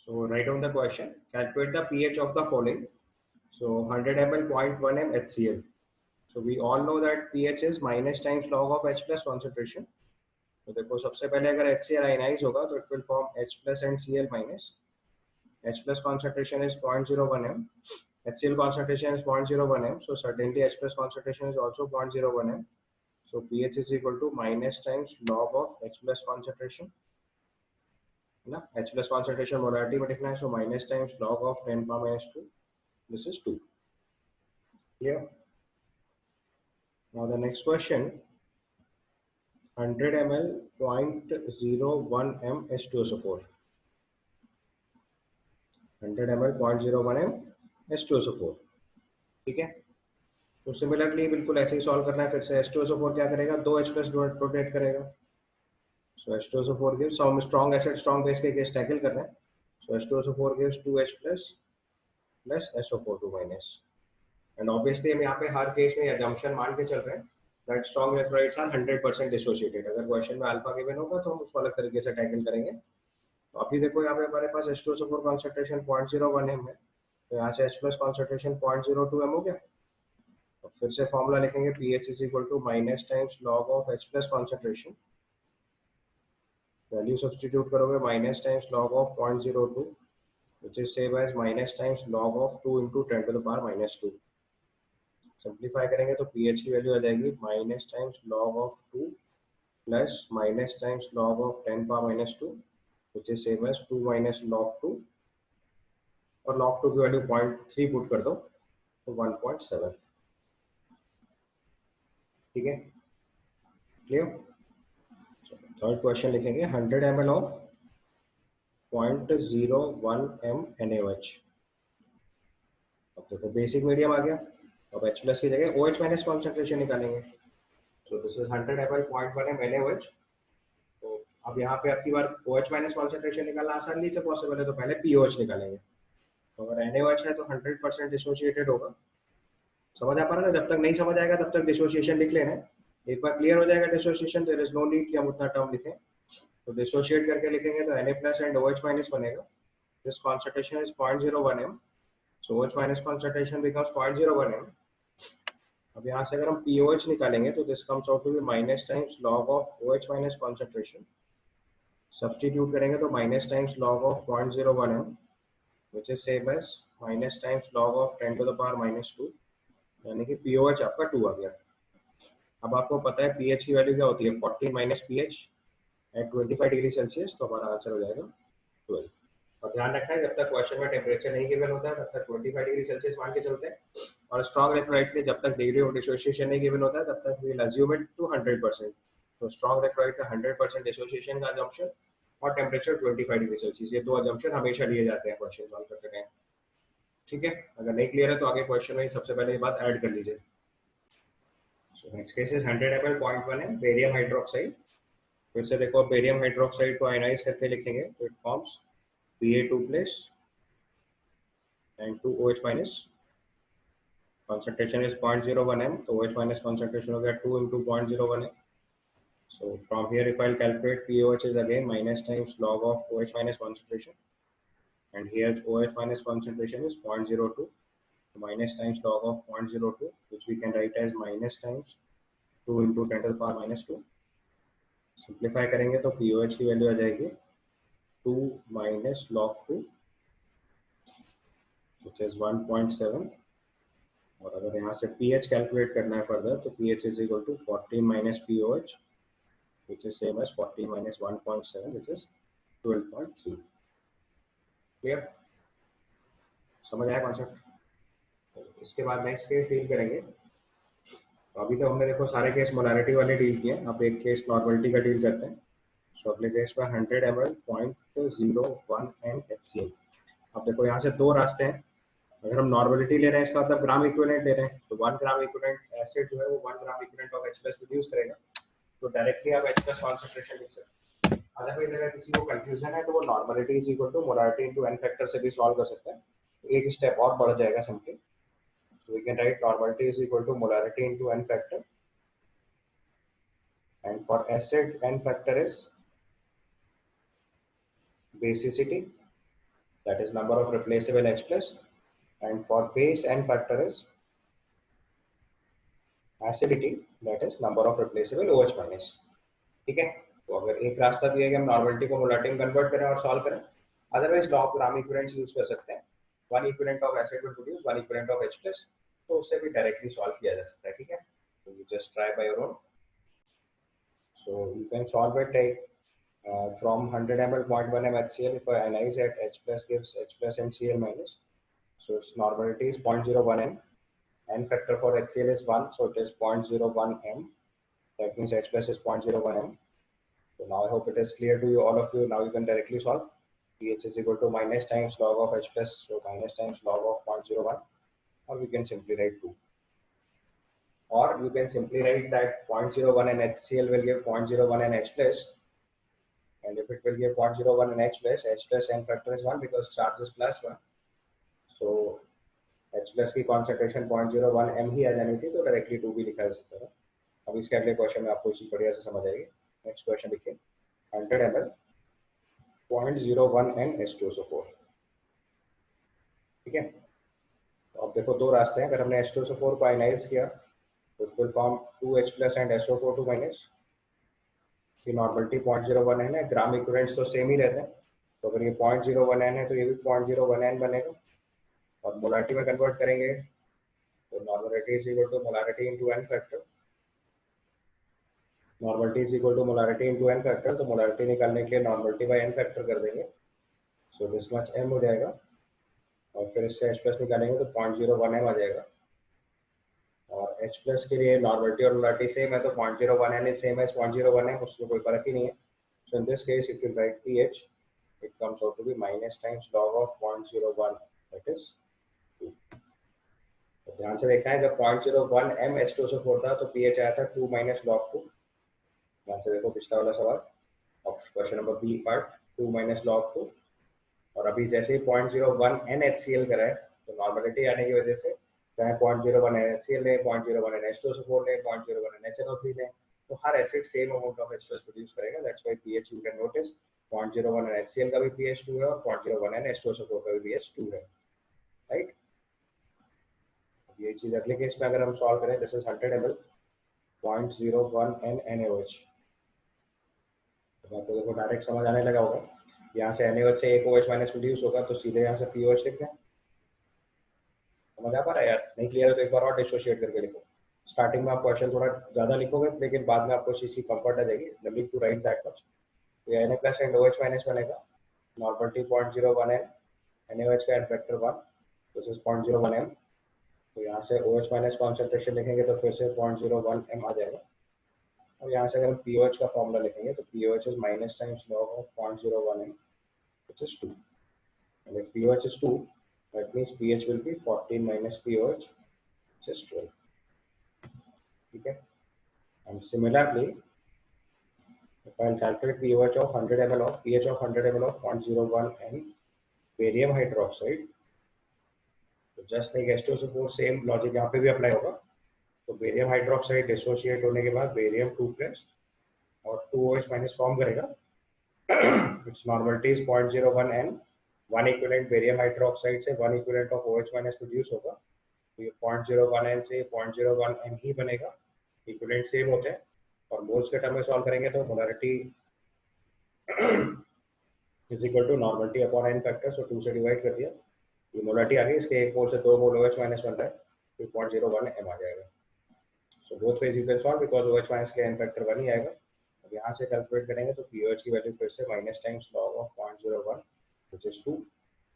So write down the question. Calculate the pH of the following. So 100 ml 0.1 m HCl. So we all know that pH is minus times log of H plus concentration. तो देखो सबसे पहले अगर HCl ionise होगा तो it will form H plus and Cl minus. H plus concentration is 0.01 m. HCl concentration is 0.01 m. So certainly H plus concentration is also 0.01 m. So pH is equal to minus times log of H plus concentration. ना H plus concentration molarity में लिखना है, so minus times log of 10 power minus 2. This is 2. Clear? Now the next question. 100 ml 0.01 m H2SO4. 100 ml 0.01 m H2SO4. ठीक है, तो similarly बिल्कुल ऐसे ही solve करना है. फिर से H2SO4 क्या करेगा, 2 H plus रोटेट करेगा. So H2SO4 gives some strong acid strong base के केस टैकल करना है. So H2SO4 gives 2H plus SO4 2 minus. And obviously हम यहाँ पे हर केस में assumption मान के चल रहे हैं that strong electrolytes are 100% dissociated. अगर क्वेश्चन में अल्फा गिवन होगा तो हम उसको अलग तरीके से टैकल करेंगे. तो अभी देखो यहाँ पे हमारे पास H2SO4 कॉन्सेंट्रेशन 0.01 m है, तो यहाँ से H plus कॉन्सेंट्रेशन 0.02 m हो गया. तो फिर से फॉर्मूला लिखेंगे pH is equal to minus times log of H plus concentration. Value substitute करोगे minus times log of 0.02 which is same as minus times log of 2 into 10 to the power minus 2. Simplify करेंगे तो pH की value आ जाएगी minus times log of 2 plus minus times log of 10 power minus 2 which is same as 2 minus log 2 और log 2 की value 0.3 put कर दो तो 1.7. ठीक है, क्लियर? थर्ड क्वेश्चन लिखेंगे 100 ml of 0.01 m NaOH. अब देखो बेसिक मीडियम आ गया. अब H प्लस की जगह OH माइनस कॉन्सेंट्रेशन निकालेंगे. So this is 100 ml 0.1 m NaOH. तो अब यहाँ पे आपकी बार OH माइनस कॉन्सेंट्रेशन निकालना आसानी से पॉसिबल है, तो पहले POH निकालेंगे. तो अगर NaOH है तो 100% डिसोसिएटेड होगा. समझ आ पा रहा है? जब तक नहीं समझ आएगा तब तक डिसोसिएशन लिख लेना है. एक बार क्लियर हो जाएगा dissociation, there is no need कि हम उतना टर्म लिखें. तो डिसोशिएट करके लिखेंगे तो Na plus and OH minus बनेगा. This concentration is 0.01 m. So OH minus concentration becomes 0.01 m. अब यहाँ से अगर हम POH निकालेंगे तो this comes out to be minus times log of OH minus concentration. Substitute करेंगे तो minus times log of 0.01 m which is same as minus times log of 10 to the power minus 2. यानी कि POH आपका 2 आ गया. अब आपको पता है pH की वैल्यू क्या होती है, 14 minus pH at 25 degree Celsius, तो हमारा आंसर हो जाएगा 12. और ध्यान रखना है जब तक क्वेश्चन में टेम्परेचर नहीं गिवन होता है तब तक 25 डिग्री सेल्सियस मान के चलते हैं. और स्ट्रॉन्ग इलेक्ट्रोलाइट के जब तक डिग्री ऑफ डिसोसिएशन नहीं गिवन होता है तब तक we will assume it to 100%. तो स्ट्रॉन्ग इलेक्ट्रोलाइट का 100% डिसोसिएशन का अजम्पशन और टेम्परेचर 25 डिग्री सेल्सियस, ये दो अजम्पशन हमेशा लिए जाते हैं क्वेश्चन सॉल्व करते टाइम. ठीक है, अगर नहीं क्लियर है तो आगे क्वेश्चन में सबसे पहले ये बात ऐड कर लीजिए. So next case is 100 ml 0.1 m barium hydroxide. फिर से देखो बेरियम हाइड्रोक्साइड को आयनाइज करके लिखेंगे तो it forms Pa2 plus and 2 OH minus. Concentration is 0.01 m. So OH minus concentration will get 2 into 0.01 m. So from here, if I'll calculate POH is again minus times log of OH minus concentration, and here OH minus concentration is 0.02. So minus times log of 0.02, which we can write as minus times 2 into 10 to the power minus 2. Simplify करेंगे तो POH की value आ जाएगी 2 minus log 2. which is 1.7. और अगर यहाँ से pH calculate करना है फर्दर तो pH is equal to 14 minus POH which is same as 14 minus 1.7 which is 12.3. Clear? समझ आया कॉन्सेप्ट? इसके बाद नेक्स्ट केस डील करेंगे. तो अभी तो हमने देखो सारे केस मोलारिटी वाले डील किए. अब एक केस नॉर्मलिटी का डील करते हैं. सो अगले केस में 100 ml 0.01 m HCl. अब देखो यहाँ से दो रास्ते हैं. अगर हम नॉर्मलिटी ले रहे हैं इसका मतलब ग्राम इक्विवेलेंट ले रहे हैं, तो 1 ग्राम इक्विवेलेंट एसिड जो है वो 1 gram equivalent of H+ produce करेगा. तो डायरेक्टली आप H+ कॉन्सेंट्रेशन लिख सकते हैं. अगर किसी को कंफ्यूजन है तो वो normality is equal to molarity into n factor से भी सॉल्व कर सकते हैं. तो एक स्टेप और बढ़ जाएगा सिंपली. तो we can write normality is equal to molarity into n factor, and for acid n factor is basicity that is number of replaceable H plus, and for base n factor is acidity, that is number of replaceable OH minus. ठीक है, तो अगर एक रास्ता दिया कि हम normality को मोलारिटी में कन्वर्ट करें और सॉल्व करें, otherwise law of gram equivalence use कर सकते हैं. One equivalent of acid will produce one equivalent of H plus, तो उससे भी डायरेक्टली सॉल्व किया जा सकता है. ठीक है, तो you just try by your own. So you can solve it like from 100 ml 0.1 m HCl, if I analyze at H plus gives H plus and Cl minus, so its normality is 0.01 m, n factor for HCl is 1, so it is 0.01 m, that means H plus is 0.01 m. So now I hope it is clear to you, all of you. Now you can directly solve. pH is equal to minus times log of H plus, so minus times log of 0.01, or we can simply write 2, or you can simply write that 0.01 and HCl will give 0.01 and H plus, and if it will give 0.01 and H plus n factor is 1 because charge is plus 1. So H plus की concentration 0.01 m ही आ जानी थी, तो directly 2 भी लिखा जा सकता है. अब इसके अगले क्वेश्चन में आपको इसी बढ़िया से समझ आएगी. नेक्स्ट क्वेश्चन देखिए, 100 ml 0.01 n H2SO4. ठीक है, तो अब देखो दो रास्ते हैं. अगर हमने H2SO4 को आयनाइज किया तो it will form 2H plus and SO4 2-. की नॉर्मलिटी 0.01 n है, ग्राम इक्विवेलेंट्स तो सेम ही रहते हैं, तो अगर ये 0.01 n है तो ये भी 0.01 n बनेगा. और मोलारिटी में कन्वर्ट करेंगे तो normality is equal to molarity into n factor. Normality is equal to molarity into n factor, तो मोलारिटी निकालने के लिए नॉर्मलिटी बाय n फैक्टर कर देंगे, सो दिस मच m हो जाएगा. और फिर इससे H प्लस निकालेंगे तो 0.01 m आ जाएगा. और H प्लस के लिए नॉर्मलिटी और मोलारिटी सेम है, तो 0.01 n is same as 0.01 m, उसमें कोई फर्क ही नहीं है. So in this case if you write pH, it comes out to be minus times log of 0.01, that is 2. तो ध्यान से देखना है, जब 0.01 m H2SO4 था तो pH आया था 2 minus log 2. ध्यान से देखो पिछला वाला सवाल, question number B part, 2 minus log 2. और अभी जैसे ही 0.01 n HCl करा है, तो नॉर्मलिटी आने की वजह से चाहे 0.01 n HCl ले, 0.01 n H2SO4 ले, 0.01 n HNO3 ले, तो हर acid same amount of H+ produce करेगा. That's why pH you can notice 0.01 n HCl का भी pH 2 है और 0.01 n H2SO4 का भी pH 2 है. राइट, ये चीज अगले केस में अगर हम सॉल्व करें, this is 100 ml 0.01 n NaOH, तो आपको देखो डायरेक्ट समझ आने लगा होगा. यहाँ से NaOH से एक OH माइनस प्रोड्यूस होगा, तो सीधे यहाँ से POH लिखते हैं. समझ आ पा रहा है यार? नहीं क्लियर है तो एक बार और डिसोशिएट करके लिखो. स्टार्टिंग में आप क्वेश्चन थोड़ा ज्यादा लिखोगे, लेकिन बाद में आपको चीज की कंफर्ट आ जाएगी. No need to write that much. तो ये Na plus and OH minus बनेगा. नॉर्मलिटी 0.01 m, NaOH का फैक्टर 1, दिस इज 0.01 m. तो यहाँ से OH माइनस कॉन्सेंट्रेशन लिखेंगे तो फिर से 0.01 m आ जाएगा. और यहाँ से अगर हम POH का फॉर्मूला लिखेंगे तो POH is minus times log of 0.01 m, which is 2. And if POH is 2, that means pH will be 14 minus POH, which is 12. ठीक है. And similarly, if I calculate pH of 100 ml of pH of 100 ml of 0.01 m barium hydroxide, तो just like H2SO4 same logic यहाँ पे भी apply होगा. तो barium hydroxide dissociate होने के बाद बेरियम 2 प्लस और 2OH माइनस फॉर्म करेगा. It's normality is 0.01 n. One equivalent barium hydroxide से one equivalent of OH minus produce होगा. तो ये 0.01 n से 0.01 m ही बनेगा. इक्विवेलेंट सेम होते हैं. और मोल्स के टर्म में सॉल्व करेंगे तो molarity is equal to normality upon n factor, so 2 से डिवाइड कर दिया. ये मोलारिटी आ गई, इसके एक मोल से 2 मोल OH माइनस बन रहा है, फिर 0.01 m आ जाएगा. So both ways you can solve because OH minus के n फैक्टर 1 ही आएगा. अब यहाँ से कैलकुलेट करेंगे तो POH की वैल्यू फिर से minus times log of 0.01, which is 2.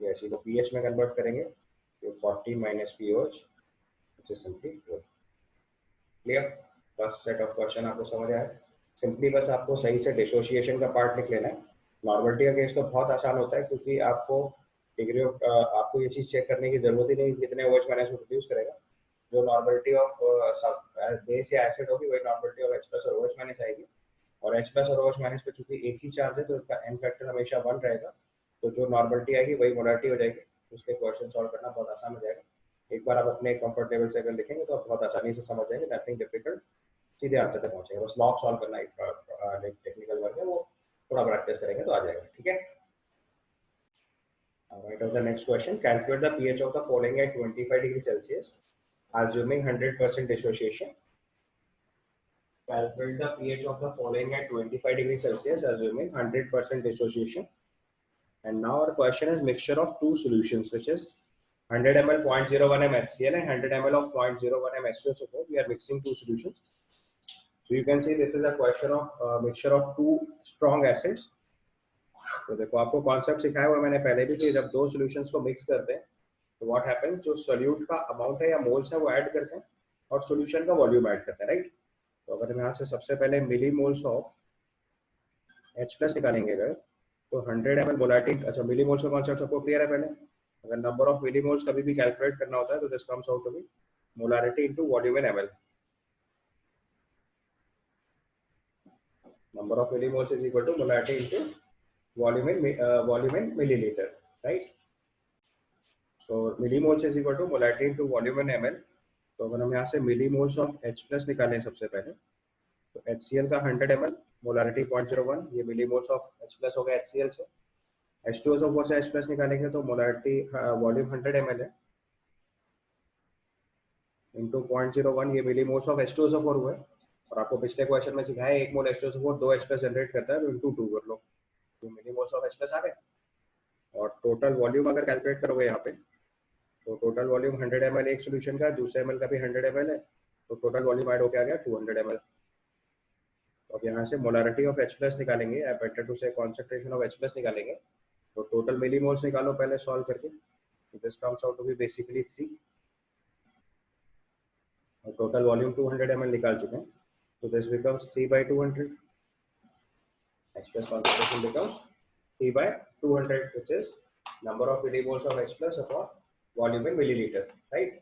ये इसी को pH में कन्वर्ट करेंगे तो 14 minus POH, which is simply 12. Clear? First set of question आपको समझ आया. सिंपली बस आपको सही से डिसोसिएशन का पार्ट लिख लेना है. नॉर्मलिटी का केस तो बहुत आसान होता है, क्योंकि आपको डिग्री ऑफ आपको ये चीज चेक करने की जरूरत ही नहीं कितने OH माइनस प्रोड्यूस करेगा. जो नॉर्मलिटी ऑफ बेस या एसिड होगी वही नॉर्मलिटी ऑफ H+ और OH माइनस आएगी. और H+ और OH माइनस पे चूंकि एक ही चार्ज है तो इसका n फैक्टर हमेशा 1 रहेगा. तो जो नॉर्मलिटी आएगी वही मोलारिटी हो जाएगी. उसके क्वेश्चन सॉल्व करना बहुत आसान हो जाएगा. एक बार आप अपने कंफर्ट लेवल से अगर लिखेंगे तो आप बहुत आसानी से समझ जाएंगे. नथिंग डिफिकल्ट, सीधे आंसर तक पहुंचेंगे. बस लॉग सॉल्व करना एक टेक्निकल वर्क है, वो थोड़ा प्रैक्टिस करेंगे तो आ जाएगा. ठीक है. Right of the next question. Calculate the pH of the following at 25 degrees Celsius, assuming 100% dissociation. Calculate the pH of the following at 25 degrees Celsius, assuming 100% dissociation. And now our question is mixture of two solutions, which is 100 ml 0.01 m HCl and 100 ml of 0.01 m H2SO4. We are mixing two solutions. So you can see this is a question of mixture of two strong acids. तो देखो आपको concept सिखाया हुआ मैंने पहले भी कि जब दो सॉल्यूशंस को मिक्स करते हैं तो व्हाट हैपेंस, जो सोल्यूट का अमाउंट है या मोल्स है वो ऐड करते हैं और सॉल्यूशन का वॉल्यूम ऐड करते हैं, राइट। तो अगर हम यहाँ से सबसे पहले मिली मोल्स ऑफ H प्लस निकालेंगे अगर, तो 100 ml मोलारिटी, अच्छा मिली मोल्स का कॉन्सेप्ट सबको क्लियर है पहले। अगर नंबर ऑफ मिली मोल्स कभी भी कैलकुलेट करना होता है तो this comes out to be molarity into volume in ml। Number of milli moles is equal to molarity into volume in milliliter, right? So millimoles is equal to molarity into volume in ml. तो अगर हम यहाँ से millimoles of H plus निकालें सबसे पहले, तो HCl का 100 ml मोलारिटी 0.01, ये millimoles of H plus हो गया HCl से। H2SO4 से H plus निकालेंगे तो मोलारिटी वॉल्यूम 100 ml है इंटू 0.01, ये millimoles of H2SO4 हुआ है। और आपको पिछले क्वेश्चन में सिखाया एक मोल H2SO4 2 H plus जनरेट करता है, तो इंटू 2 कर लो, तो मिलीमोल्स ऑफ H plus आ गए। और टोटल वॉल्यूम अगर कैलकुलेट करोगे यहाँ पे, तो टोटल वॉल्यूम 100 ml एक सॉल्यूशन का, दूसरे ml का भी 100 ml है, तो टोटल वॉल्यूम ऐड होके आ गया 200 ml। तो अब यहाँ से मोलारिटी ऑफ H plus निकालेंगे, या बेटर टू से कॉन्सेंट्रेशन ऑफ H plus निकालेंगे, तो टोटल मिलीमोल्स निकालो पहले सॉल्व करके, तो this comes out to be basically 3, और टोटल वॉल्यूम 200 ml निकाल चुके हैं, तो this becomes 3/200। H plus concentration becomes 3/200, which is number of millimoles of H plus upon volume in milliliter, right?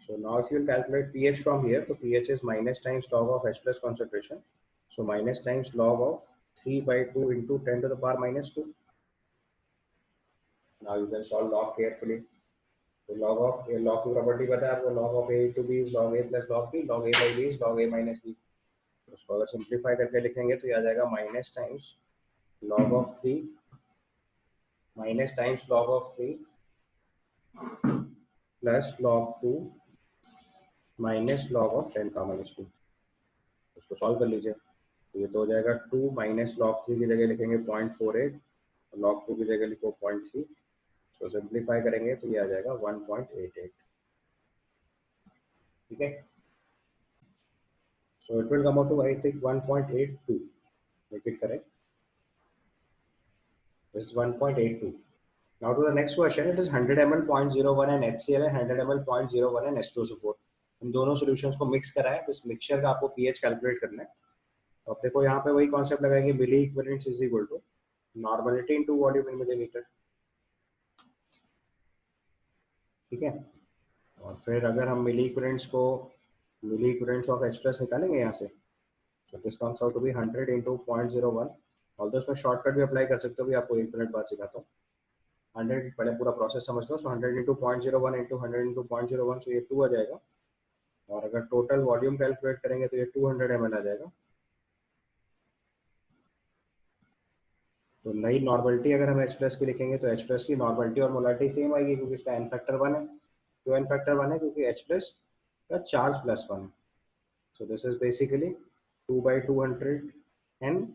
So now if you will calculate pH from here, so pH is minus times log of H plus concentration. So minus times log of 3/2 into 10 to the power minus 2. Now you can solve log carefully. So log की property पता है आपको, log of A to B is log A plus log B, log A by B is log A minus B. उसको अगर simplify करके लिखेंगे तो ये आ जाएगा minus times log of 3 minus times log of 3 plus log 2 minus log of 10 का minus 2। उसको solve कर लीजिए, तो ये तो हो जाएगा 2 माइनस लॉग 3 की जगह लिखेंगे 0.48, लॉग 2 की जगह लिखो 0.3, तो सिंप्लीफाई करेंगे तो ये आ जाएगा 1.88, ठीक है। So it will come out to, I think, 1.82. Make it correct. This is 1.82. Now to the next question. It is 100 ml 0.01 and HCl and 100 ml 0.01 and H2SO4. इन दोनों सॉल्यूशंस को मिक्स करा है, इस मिक्सचर का आपको पीएच कैलकुलेट करना है। तो अब देखो यहाँ पे वही कॉन्सेप्ट लगाएंगे, milli equivalence is equal to normality into volume in millilitre, ठीक है। और फिर अगर हम milli equivalence of H plus निकालेंगे यहाँ से, so this comes out to be 100 into 0.01, although इसमें शॉर्टकट भी अप्लाई कर सकते हो, भी आपको 1 मिनट बाद सिखाता हूँ। 100 पहले पूरा प्रोसेस समझ लो। सो 100 into 0.01 into 100 into 0.01, so ये 2 आ जाएगा। और अगर टोटल वॉल्यूम कैलकुलेट करेंगे तो ये 200 ml आ जाएगा। तो नई नॉर्मलिटी अगर हम H प्लस की लिखेंगे तो H प्लस की नॉर्मलिटी और मोलारिटी सेम आएगी, क्योंकि इसका n फैक्टर 1 है। क्यों n फैक्टर 1 है? क्योंकि H प्लस का चार्ज प्लस 1 है। So this is basically 2/200 n,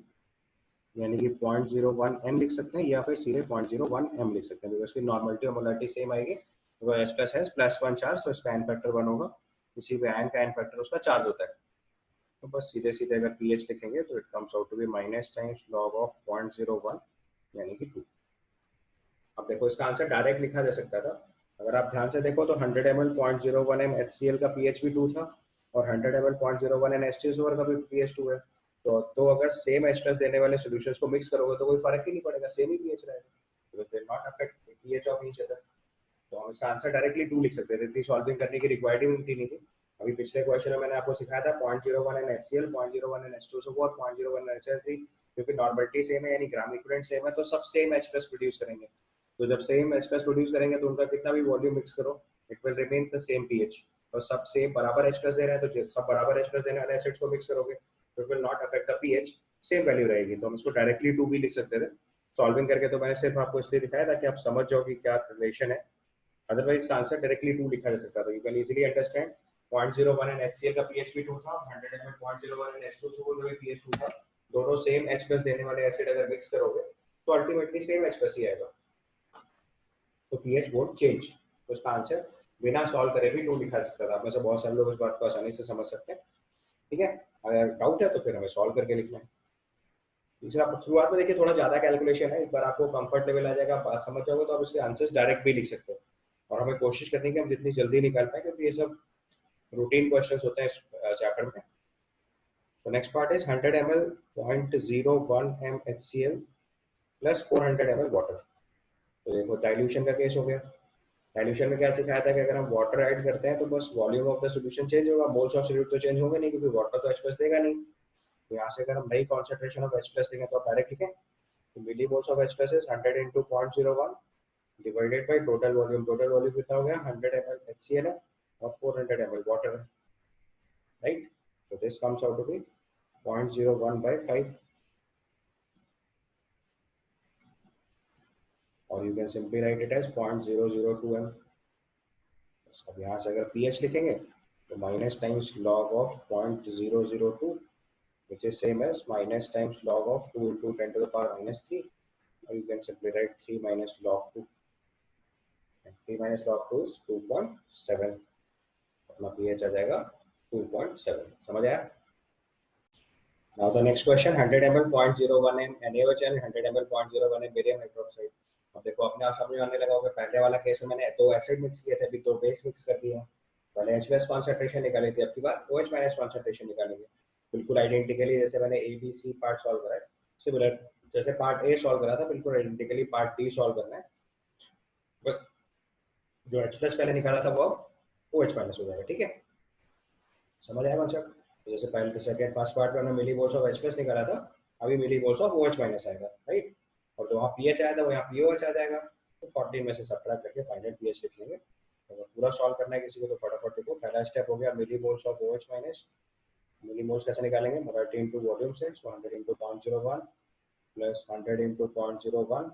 यानी कि 0.01 m लिख सकते हैं, या फिर सीधे 0.01 m लिख सकते हैं, बिकॉज इसकी नॉर्मलिटी और मोलारिटी सेम आएगी। तो H प्लस है +1 चार्ज, तो इसका n फैक्टर 1 होगा, इसी पे आयन का n फैक्टर उसका चार्ज होता है। तो बस सीधे सीधे अगर pH लिखेंगे तो it comes out to be minus times log of 0.01 यानी कि 2। अब देखो इसका आंसर डायरेक्ट लिखा जा सकता था। अगर आप ध्यान से देखो तो 100 ml 0.01 m HCl का pH भी 2 था, और 100 ml 0.01 m H2SO4 का भी pH 2 है। तो अगर सेम H प्लस देने वाले सॉल्यूशंस को मिक्स करोगे तो कोई फर्क ही नहीं पड़ेगा, सेम ही pH रहेगा, because they not affect pH of each other. तो हम इसका आंसर डायरेक्टली 2 लिख सकते थे, इतनी सॉल्विंग करने की रिक्वायरमेंट ही नहीं थी। अभी पिछले क्वेश्चन में मैंने आपको सिखाया था 0.01 N HCl, 0.01 N H2SO4, 0.01 N HCl3, क्योंकि नॉर्मलिटी सेम है यानी ग्राम इक्विवेलेंट सेम है, तो सब सेम H प्लस प्रोड्यूस करेंगे। तो जब सेम H प्लस प्रोड्यूस करेंगे तो उनका कितना भी वॉल्यूम मिक्स करो, it will remain the same pH। और सब सेम बराबर H प्लस दे रहे हैं, तो सब बराबर H प्लस देने वाले एसिड्स को मिक्स करोगे तो it will not affect the pH, same value रहेगी। तो हम इसको डायरेक्टली 2 भी लिख सकते थे। सॉल्विंग करके तो मैंने सिर्फ आपको इसलिए दिखाया था कि आप समझ जाओ कि क्या रिलेशन है, अदरवाइज इसका आंसर डायरेक्टली 2 लिखा जा सकता था। You can easily understand 0.01 and HCl का pH भी 2 था, 100 ml 0.01 एंड H2SO का भी pH 2 था, दोनों सेम H+ देने वाले एसिड अगर मिक्स करोगे तो अल्टीमेटली सेम H+ ही आएगा, तो pH वोंट चेंज। तो इसका आंसर बिना सॉल्व करे भी 2 लिखा जा सकता था। आप में से बहुत सारे लोग इस बात को आसानी से समझ सकते हैं, ठीक है। अगर डाउट है तो फिर हमें सॉल्व करके लिखना है। दूसरा, शुरुआत में देखिए थोड़ा ज्यादा कैलकुलेशन है, एक बार आपको कंफर्ट लेवल आ जाएगा, बात समझ जाओगे तो आप इसके आंसर्स डायरेक्ट भी लिख सकते हो, और हमें कोशिश करनी है कि हम जितनी जल्दी निकाल पाए, क्योंकि ये सब रूटीन क्वेश्चंस होते हैं इस चैप्टर में। तो next part is 100 ml 0.01 m HCl plus 400 ml water. तो देखो डाइल्यूशन का केस हो गया। डाइल्यूशन में क्या सिखाया था कि अगर हम वाटर ऐड करते हैं तो बस volume of the solution change होगा, मोल्स ऑफ सॉल्यूट तो चेंज होंगे नहीं, क्योंकि वाटर तो H+ देगा नहीं। तो यहाँ से अगर हम नई कॉन्सेंट्रेशन ऑफ H+ देंगे तो आप डायरेक्ट लिखें, तो milli moles of H+ is 100 into 0.01 divided by total volume. Total volume कितना हो गया, 100 ml HCl है और 400 ml वाटर है, right. So this comes out to be 0.01 by 5, or you can simply write it as 0.002 m. अब यहाँ से अगर pH लिखेंगे तो minus times log of 0.002 which is same as minus times log of 2 into 10 to the power minus 3, or you can simply write 3 minus log 2, and 3 minus log 2 is 2.7. अपना pH आ जाएगा 2.7, समझ आया। Now the next question, 100 ml 0.01 m NaOH and 100 ml 0.01 m barium hydroxide। अब देखो अपने आप समझ में आने लगा होगा, पहले वाला केस में मैंने 2 एसिड मिक्स किए थे, अभी 2 बेस मिक्स कर दिए हैं। पहले H+ कॉन्सेंट्रेशन निकाली थी, अब की बार OH- कॉन्सेंट्रेशन निकालेंगे। बिल्कुल आइडेंटिकली जैसे मैंने ABC पार्ट सॉल्व करा है, सिमिलर जैसे पार्ट A सॉल्व करा था, बिल्कुल आइडेंटिकली पार्ट D सॉल्व करना है। बस जो H+ पहले निकाला था वो OH- हो जाएगा, ठीक है। समझ आया कॉन्सेप्ट। जैसे पहले सेकंड फर्स्ट पार्ट में हमने मिली मोल्स ऑफ H+ निकाला था, अभी मिली मोल्स ऑफ OH- आएगा, राइट। और जो वहाँ pH आया था वो यहाँ POH आ जाएगा, तो 14 में से सब्ट्रैक्ट करके फाइनल pH लिख लेंगे। अगर पूरा सॉल्व करना है किसी को तो फटाफट देखो, पहला स्टेप हो गया milli moles of OH-। Milli moles कैसे निकालेंगे, मोलरिटी इनटू वॉल्यूम से, सो 100 into 0.01 प्लस 100 into 0.01,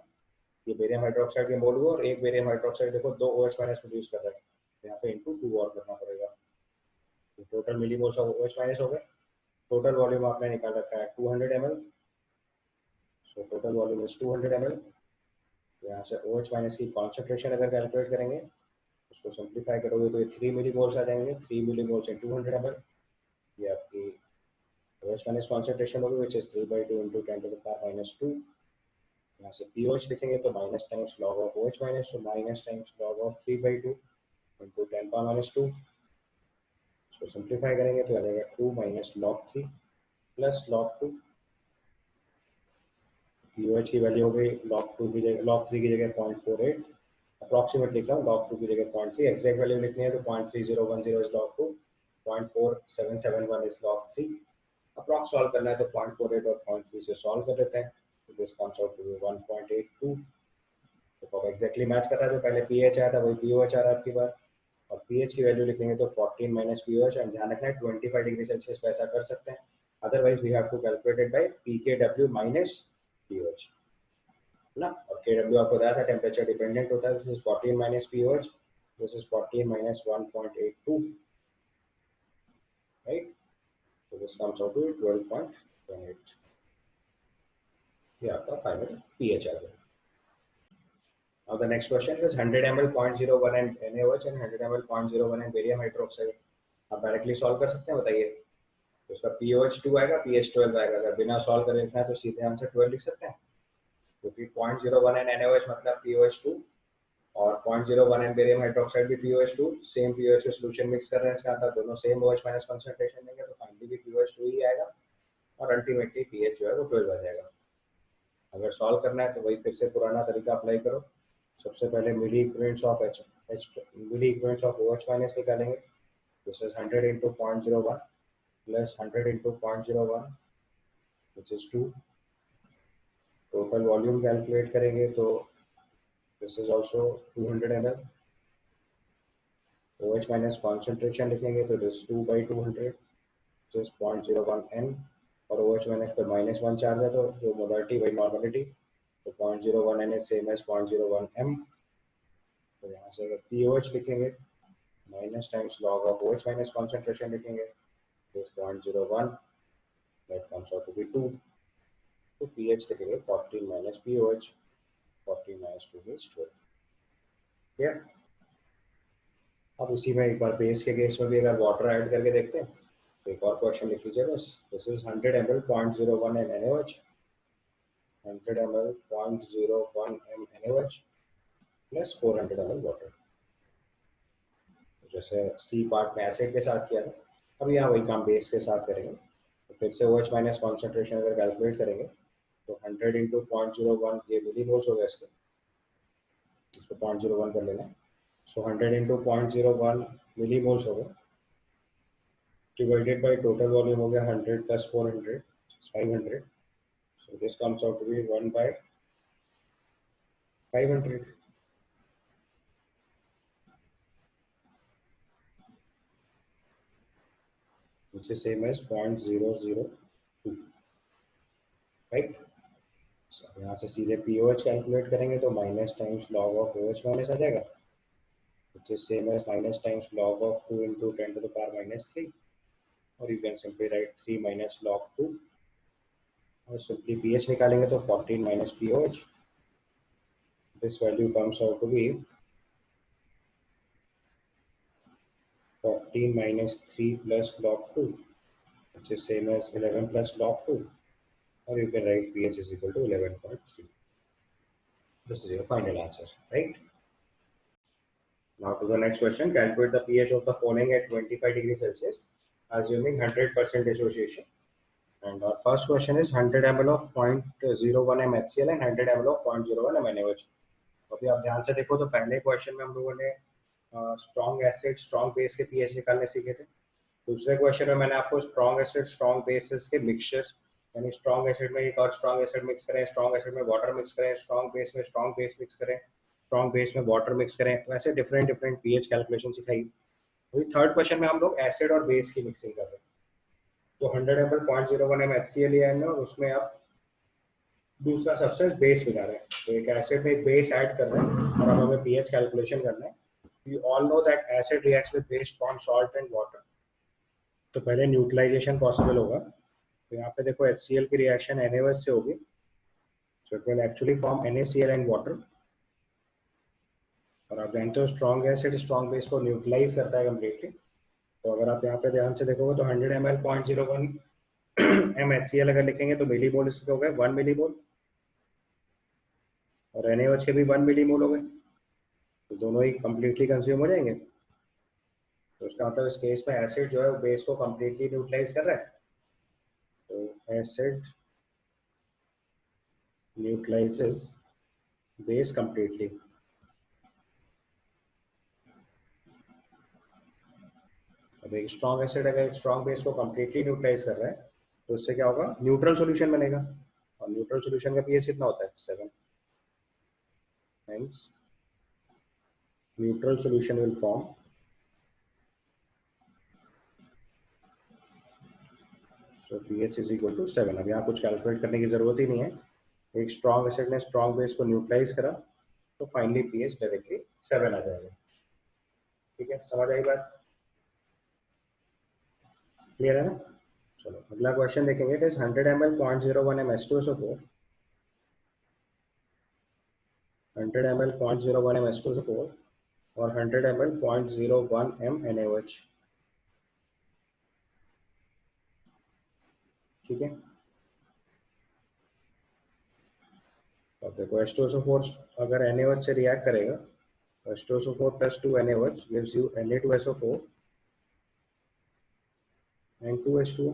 ये बेरियम हाइड्रोक्साइड के मोल हुए, और एक बेरियम हाइड्रोक्साइड देखो 2 OH- प्रोड्यूस कर रहा है, यहाँ पे इनटू 2 और करना पड़ेगा। तो total milli moles of OH- हो गए। टोटल वॉल्यूम आपने निकाल रखा है 200 ml, so total volume is 200 ml। यहाँ से OH- की कॉन्सेंट्रेशन अगर कैलकुलेट करेंगे, उसको सिंप्लीफाई करोगे तो ये 3 मिली मोल्स आ जाएंगे, 3 मिली मोल्स इन 200 ml, ये आपकी OH- कॉन्सेंट्रेशन होगी, which is 3/2 into 10 to the power -2। यहाँ से POH लिखेंगे तो minus times log of OH-, तो minus times log of 3/2 into 10 power -2। इसको सिंप्लीफाई करेंगे तो आ जाएगा 2 minus log 3 plus log 2। POH की वैल्यू हो गई log 2 की जगह, log 3 की जगह 0.48, अप्रॉक्सीमेट लिख रहा हूँ, log 2 की जगह 0.3, एग्जैक्ट वैल्यू लिखनी है तो 0.3010 is log 2, 0.4771 is log 3। Approx solve करना है तो 0.48 और 0.3 से सॉल्व कर लेते हैं, तो दिस कम्स आउट टू 1.82। तो अब एग्जैक्टली मैच कर रहा है, जो पहले pH आया था वही POH आ रहा है आपकी बार, और pH की वैल्यू लिखेंगे तो 14 माइनस POH, और ध्यान रखना है 25 डिग्री सेल्सियस पे ऐसा कर सकते हैं, otherwise we have to calculate it by pKw minus POH ना। और kW आपको बताया था टेम्परेचर डिपेंडेंट होता है, this is 14 minus POH, this is 14 minus 1.82, right. So this comes out to 12.18, ये आपका फाइनल pH आ गया। Now the next question is 100 ml 0.01 and NaOH and 100 ml 0.01 and barium hydroxide। आप directly solve कर सकते हैं, बताइए। तो उसका POH 2 आएगा, pH 12 आएगा, अगर बिना सॉल्व कर लिखना है तो सीधे आंसर 12 लिख सकते हैं, क्योंकि 0.01 and NaOH मतलब POH 2, और 0.01 and barium hydroxide भी POH 2, सेम POH के सॉल्यूशन मिक्स कर रहे हैं, इसका मतलब दोनों सेम OH- कंसंट्रेशन देंगे, तो फाइनली भी POH 2 ही आएगा, और अल्टीमेटली pH जो है वो 12 आ जाएगा। अगर सॉल्व करना है तो वही फिर से पुराना तरीका अप्लाई करो। सबसे पहले milli equivalents of milli equivalents of OH- निकालेंगे। This is 100 into 0.01 plus 100 into 0.01 which is 2। Total volume calculate करेंगे तो this is also 200 ml। OH- concentration लिखेंगे तो दिस 2/200 दिस 0.01 n, और OH- पे -1 चार्ज है तो जो मोलरिटी वही नॉर्मलिटी, तो 0.01 N is same as 0.01 M। तो यहाँ से अगर POH लिखेंगे minus times log of OH minus concentration लिखेंगे, this 0.01 that comes out to be 2। तो pH लिखेंगे 14 माइनस POH, 14 माइनस 2 इज 12। ठीक है, अब इसी में एक बार बेस के केस में भी अगर वाटर ऐड करके देखते हैं, तो एक और क्वेश्चन लिख लीजिए बस। This is 100 ml 0.01 M NaOH, 100 ml 0.01 M NaOH plus 400 ml water. जैसे सी पार्ट में एसिड के साथ किया था, अब यहाँ वही काम बेस के साथ करेंगे। तो फिर से OH माइनस कॉन्सेंट्रेशन अगर कैलकुलेट करेंगे तो 100 इंटू 0.01 ये मिली मोल्स हो गया इसके, इसको 0.01 कर लेना। सो 100 इंटू 0.01 मिली मोल्स हो गए, divided by total volume हो गया 100 plus 400 500, so this comes out to be 1 by 500, which is same as 0.002, right? So यहाँ से सीधे POH कैलकुलेट करेंगे तो minus times log of OH minus आ जाएगा, which is same as minus times log of 2 into 10 to the power minus 3, or you can simply write 3 minus log 2, और simply pH निकालेंगे तो 14 minus POH, this value comes out to be 14 minus 3 plus log 2, which is same as 11 plus log 2, or you can write pH is equal to 11.3. This is your final answer, right? Now to the next question, calculate the pH of the following at 25 degrees Celsius, assuming 100% dissociation. And our first question is 100 ml of 0.01 M HCl and 100 ml of 0.01 M NaOH. अभी आप ध्यान से देखो तो पहले question में हम लोगों ने स्ट्रॉन्ग एसिड स्ट्रॉन्ग बेस के पीएच निकालने सीखे थे। दूसरे क्वेश्चन में मैंने आपको स्ट्रॉन्ग एसिड स्ट्रॉन्ग बेसिस के मिक्सचर्स, यानी स्ट्रॉन्ग एसिड में एक और स्ट्रॉन्ग एसिड मिक्स करें, स्ट्रॉन्ग एसिड में वाटर मिक्स करें, स्ट्रॉन्ग बेस में स्ट्रॉन्ग बेस मिक्स करें, स्ट्रॉन्ग बेस में वाटर मिक्स करें, तो ऐसे डिफरेंट डिफरेंट पीएच कैलकुलेशन सिखाई। वही थर्ड क्वेश्चन में हम लोग एसिड और बेस की मिक्सिंग कर रहे हैं। तो 100 ml 0.01 M HCl लिया है और उसमें आप दूसरा सब्सटेंस बेस मिला रहे हैं, तो एक एसिड में एक बेस ऐड कर रहे हैं और अब हमें पीएच कैलकुलेशन करना है। You all know that acid reacts with base form salt and water, तो पहले न्यूट्रलाइजेशन पॉसिबल होगा। तो यहाँ पे देखो HCl की रिएक्शन NaOH से होगी, so it will actually form NaCl and water. और आप जानते हो स्ट्रॉन्ग एसिड स्ट्रॉन्ग बेस को न्यूट्रलाइज करता है कम्प्लीटली। तो अगर आप यहाँ पे ध्यान से देखोगे तो 100 ml 0.01 M HCl अगर लिखेंगे तो मिली मोल इसके हो गए 1 मिली मोल, और NaOH के भी 1 मिली मोल हो गए, तो दोनों ही कम्प्लीटली कंज्यूम हो जाएंगे। तो उसका मतलब इस केस में एसिड जो है वो बेस को कम्प्लीटली न्यूट्रलाइज कर रहा है, तो एसिड न्यूट्रलाइजेस बेस कम्प्लीटली। अब एक स्ट्रॉन्ग एसिड अगर एक स्ट्रॉन्ग बेस को कम्प्लीटली न्यूट्रलाइज कर रहा है तो उससे क्या होगा, न्यूट्रल सॉल्यूशन बनेगा, और न्यूट्रल सॉल्यूशन का पीएच कितना होता है 7, hence neutral solution will form so pH is equal to 7। अब यहाँ कुछ कैलकुलेट करने की जरूरत ही नहीं है, एक स्ट्रॉन्ग एसिड ने स्ट्रॉन्ग बेस को न्यूट्रलाइज करा तो फाइनली पीएच डायरेक्टली 7 आ जाएगा। ठीक है, समझ आई बात, क्लियर है ना? चलो अगला क्वेश्चन देखेंगे। It is 100 ml 0.01 M H2SO4, 100 ml 0.01 M H2SO4 और 100 ml 0.01 M NaOH। ठीक है, अब देखो H2SO4 अगर NaOH से रिएक्ट करेगा तो H2SO4 plus 2 NaOH gives you Na2SO4 and 2H2O।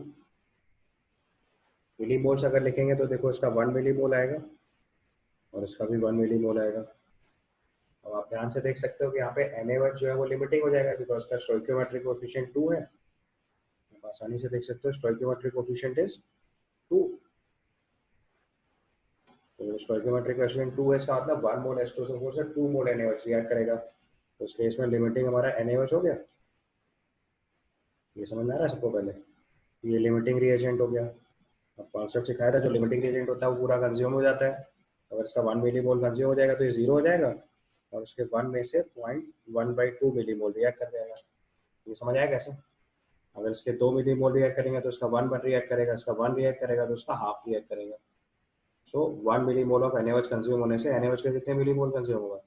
Milli moles अगर लिखेंगे तो देखो इसका 1 मिली मोल आएगा और इसका भी 1 मिली मोल आएगा। अब आप ध्यान से देख सकते हो कि यहाँ पे NaOH जो है वो लिमिटिंग हो जाएगा बिकॉज इसका स्टोइकियोमेट्रिक कोएफिशिएंट 2 है। आप आसानी से देख सकते हो स्टोइकियोमेट्रिक कोएफिशिएंट इज 2, तो स्टोइकियोमेट्रिक कोएफिशिएंट 2 है, इसका मतलब 1 मोल H2SO4 से 2 मोल NaOH रिएक्ट करेगा, तो उस केस में लिमिटिंग हमारा NaOH हो गया। ये समझ में आ रहा है सबको? पहले ये लिमिटिंग रिएजेंट हो गया। अब कॉन्सेप्ट सिखाया था जो लिमिटिंग रिएजेंट होता है वो पूरा कंज्यूम हो जाता है, अगर इसका 1 मिली मोल कंज्यूम हो जाएगा तो ये 0 हो जाएगा, और उसके 1 में से 0.1/2 मिली मोल रिएक्ट कर जाएगा। ये समझ आया कैसे? अगर इसके 2 मिली मोल रिएक्ट करेंगे तो उसका 1 रिएक्ट करेगा, इसका 1 रिएक्ट करेगा तो उसका हाफ रिएक्ट करेगा। सो 1 मिली मोल ऑफ NaOH कंज्यूम होने से NaOH के कितने मिली मोल कंज्यूम होगा?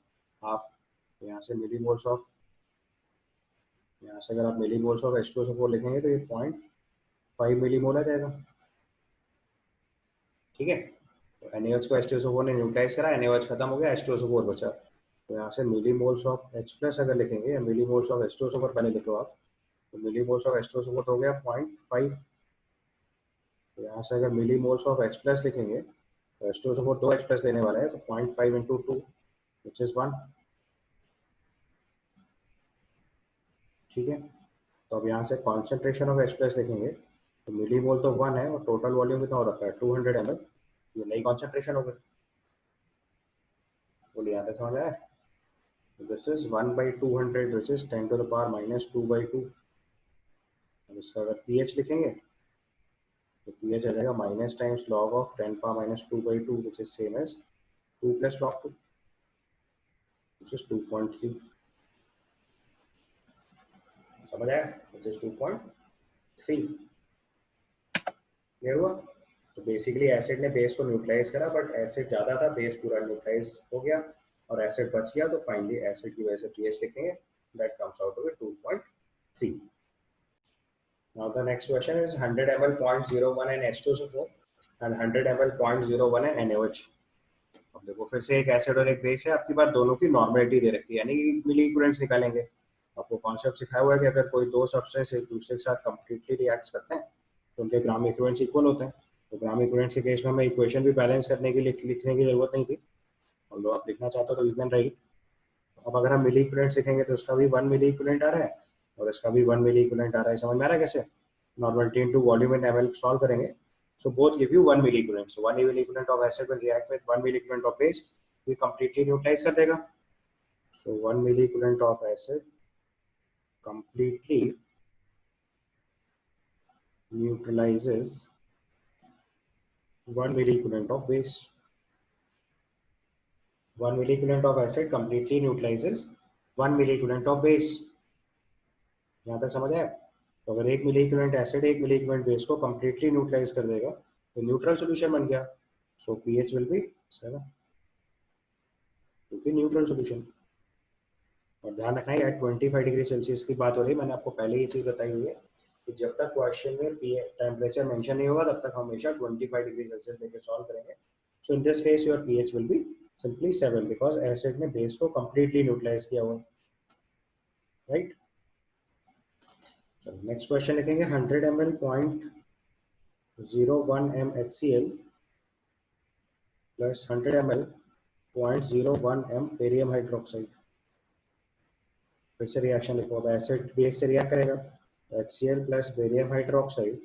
हाफ। यहाँ से मिली मोल्स ऑफ, यहाँ से अगर आप मिली मोल्स ऑफ H2SO4 लिखेंगे तो ये 0.5 मिली मोल आ जाएगा। ठीक है, तो NaOH को H2SO4 ने न्यूट्रलाइज करा, NaOH खत्म हो गया, H2SO4 बचा। तो यहाँ से मिली मोल्स ऑफ H+ अगर लिखेंगे, या मिली मोल्स ऑफ H2SO4 पहले लिखो आप, तो मिली मोल्स ऑफ H2SO4 हो गया 0.5। तो यहाँ से अगर मिली मोल्स ऑफ H+ लिखेंगे तो H2SO4 दो H+ लेने वाला है, तो 0.5 इंटू 2 विच इज 1। ठीक है, तो अब यहाँ से कॉन्सेंट्रेशन ऑफ H+ लिखेंगे, तो मिली मोल तो 1 है और टोटल वॉल्यूम कितना हो रखा है 200 ml। ये नई कॉन्सेंट्रेशन हो गई। बोलिए यहाँ तक समझ आया? This is 1/200 which is 10 to the power minus 2/2। अब इसका अगर pH लिखेंगे तो pH आ जाएगा minus times log of 10 power minus 2/2 which is same as 2 plus log 2 which is 2.3। समझ आया? Which is 2.3। क्लियर हुआ? तो बेसिकली एसिड ने बेस को न्यूट्रलाइज करा, बट एसिड ज़्यादा था, बेस पूरा न्यूट्रलाइज हो गया और एसिड बच गया, तो फाइनली एसिड की वजह से pH लिखेंगे, that comes out to be 2.3। Now the next question is 100 ml 0.01 and H2SO4 and 100 ml 0.01 and NaOH। अब देखो फिर से एक एसिड और एक बेस है, आपकी बात दोनों की नॉर्मेलिटी दे रखी है, यानी मिली इक्विवेलेंट्स निकालेंगे। आपको कॉन्सेप्ट सिखाया हुआ है कि अगर कोई दो सब्सटेंस एक दूसरे के साथ कंप्लीटली रिएक्ट करते हैं तो उनके ग्राम इक्विवेलेंट्स इक्वल होते हैं। तो ग्राम इक्विवेलेंट्स के केस में हमें इक्वेशन भी बैलेंस करने के लिए लिखने की जरूरत नहीं थी, और जो आप लिखना चाहते हो तो यू कैन राइट। अब अगर हम मिली इक्विवेलेंट्स लिखेंगे तो उसका भी 1 मिली इक्विवेलेंट आ रहा है और इसका भी 1 मिली इक्विवेलेंट आ रहा है। समझ में आ रहा है कैसे? Normality into volume in ml solve करेंगे, so both give you 1 milli equivalent, so 1 milli equivalent of acid will react with 1 milli equivalent of base, ये completely neutralize कर देगा। so 1 milli equivalent of acid completely neutralizes 1 milli equivalent of base। 1 milli equivalent of acid completely neutralizes 1 milli equivalent of base। यहाँ तक समझ आया? तो अगर 1 milli equivalent acid 1 milli equivalent base को completely न्यूट्रलाइज कर देगा तो न्यूट्रल सॉल्यूशन बन गया, so pH will be 7, क्योंकि न्यूट्रल सॉल्यूशन। और ध्यान रखना है 25 डिग्री सेल्सियस की बात हो रही है, मैंने आपको पहले ये चीज बताई हुई है कि जब तक क्वेश्चन में टेम्परेचर मेंशन नहीं होगा तब तक हमेशा 25 डिग्री सेल्सियस लेके सॉल्व करेंगे। So in this case your pH will be simply 7 because acid ने बेस को कंप्लीटली न्यूट्रलाइज किया हुआ। राइट, नेक्स्ट क्वेश्चन लिखेंगे 100 ml 0.01 m HCl plus 100 ml 0.01 m barium hydroxide. फिर से रिएक्शन लिखो, अब एसिड बेस से रिएक्ट करेगा, HCl प्लस बेरियम हाइड्रोक्साइड,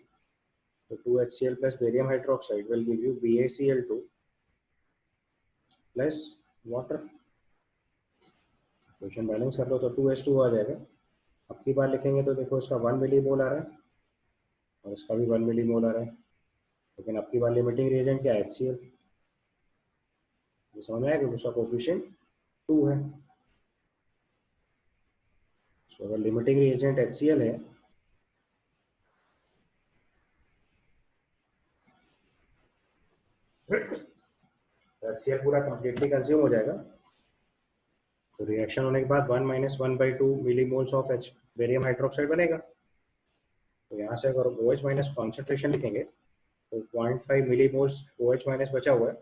तो 2HCl plus barium hydroxide will give you BaCl2 plus water. Equation balance कर लो तो 2H2 आ जाएगा। अब की बार लिखेंगे तो देखो इसका 1 मिली मोल आ रहा है और इसका भी 1 मिली मोल आ रहा है, लेकिन अब की बार लिमिटिंग रिएजेंट क्या है? HCl। ये समझ में आया कि उसका कोफिशिएंट 2 है। तो अगर लिमिटिंग रिएजेंट HCl है तो HCl पूरा कंप्लीटली कंज्यूम हो जाएगा। तो रिएक्शन होने के बाद 1 minus 1/2 milli moles of H barium hydroxide बनेगा। तो यहाँ से अगर OH माइनस कॉन्सेंट्रेशन लिखेंगे तो 0.5 मिली मोल्स OH माइनस बचा हुआ है,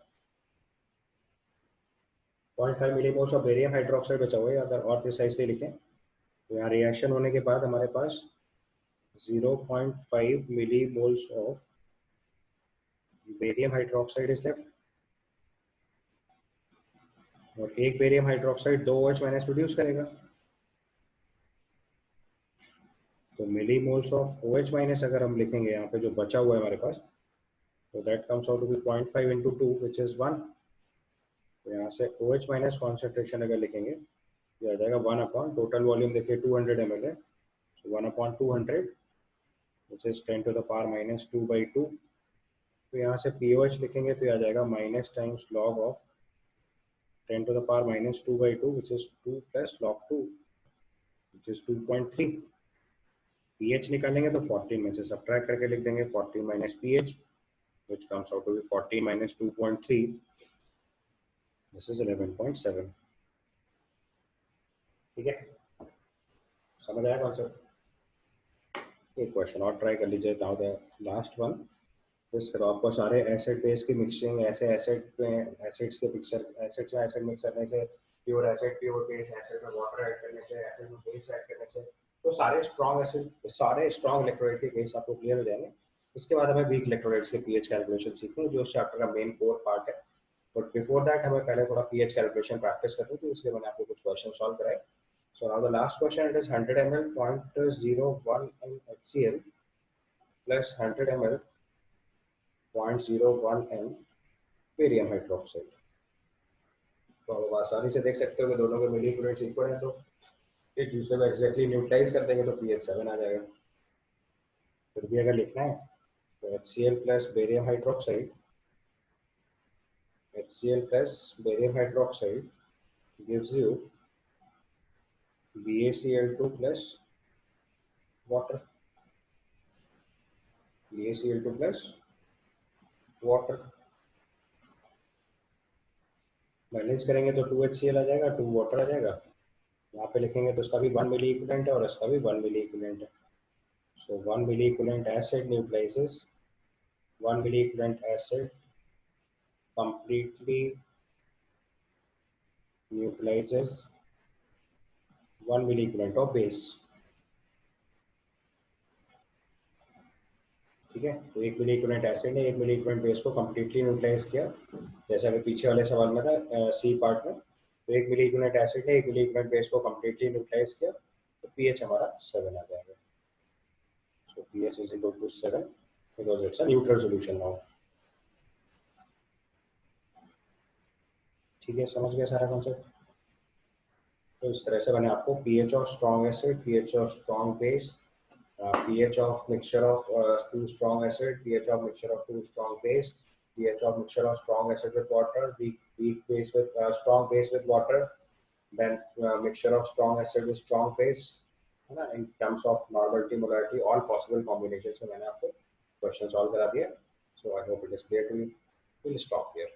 0.5 milli moles of barium hydroxide बचा हुआ है। अगर और प्रिसाइजली लिखें तो यहाँ रिएक्शन होने के बाद हमारे पास 0.5 milli moles of barium hydroxide is left, और एक barium hydroxide 2 OH minus produce करेगा। तो milli moles of OH minus अगर हम लिखेंगे यहाँ पे जो बचा हुआ है हमारे पास, तो that comes out to be 0.5 into 2 which is 1। तो यहाँ से OH माइनस कॉन्सेंट्रेशन अगर लिखेंगे तो आ जाएगा 1 अपॉन टोटल वॉल्यूम देखिए 200 ml है, so 1 upon 200 which is 10 to the power minus 2/2। तो यहाँ से POH लिखेंगे तो आ जाएगा minus times log of 10 to the power minus 2 by 2, which is 2 plus log 2, which is 2.3. pH निकालेंगे तो 14 में से सब्ट्रैक्ट करके लिख देंगे 14 minus pH, which comes out to be 14 minus 2.3. This is 11.7. ठीक है, समझ आया कॉन्सेप्ट? एक क्वेश्चन और ट्राई कर लीजिए, नाउ द लास्ट वन। जिस फिर आपको सारे एसिड बेस की मिक्सिंग, ऐसे एसिड में एसिड्स के पिक्चर, एसिड में एसिड मिक्स करने से, pure acid pure base, acid में वाटर ऐड करने से, एसिड में बेस ऐड करने से, तो सारे स्ट्रॉन्ग एसिड, सारे स्ट्रॉन्ग इलेक्ट्रोलाइट के केस आपको क्लियर हो जाएंगे। इसके बाद हमें वीक इलेक्ट्रोलाइट्स के पीएच कैलकुलेशन सीखनी है, जो चैप्टर का मेन कोर पार्ट है। बट बिफोर दैट हमें पहले थोड़ा पीएच कैलकुलेशन प्रैक्टिस करनी थी, इसलिए मैंने आपको कुछ क्वेश्चन सॉल्व कराए। So now the last question, it is 100 ml 0.01 m HCl plus 100 ml 0.01 m barium hydroxide. तो आप आसानी से देख सकते हो कि दोनों के मिली इक्विवेलेंट्स इक्वल हैं, तो एक दूसरे को एक्जैक्टली न्यूट्रलाइज कर देंगे तो pH 7 आ जाएगा। फिर भी अगर लिखना है तो HCl plus barium hydroxide, HCl plus barium hydroxide gives you BaCl2 plus water, BaCl2 plus water। Balance करेंगे तो 2HCl आ जाएगा, 2 वाटर आ जाएगा। यहाँ पे लिखेंगे तो इसका भी 1 मिली इक्विवेलेंट है और इसका भी 1 मिली इक्विवेलेंट है। So 1 milli equivalent acid neutralizes, 1 milli equivalent acid completely neutralizes 1 milli equivalent of base. ठीक है, तो 1 मिली इक्विवेलेंट एसिड ने 1 मिली इक्विवेलेंट बेस को कंप्लीटली न्यूट्रलाइज किया, जैसा कि पीछे वाले सवाल में था सी पार्ट में। तो 1 मिली इक्विवेलेंट एसिड ने 1 मिली इक्विवेलेंट बेस को कंप्लीटली न्यूट्रलाइज किया, तो पीएच हमारा 7 आ जाएगा। So pH is equal to 7 because it's a neutral solution now. ठीक है, समझ गया सारा कॉन्सेप्ट? तो इस तरह से मैंने आपको pH of strong acid, pH of strong base, pH of mixture of 2 strong acid, pH of mixture of 2 strong base, pH of mixture of strong acid with water, weak base with strong base with water, then mixture of strong acid with strong base, है ना, in terms of normality, molarity, all possible combinations में मैंने आपको question solve करा दिया। So I hope it is clear to you. We'll stop here.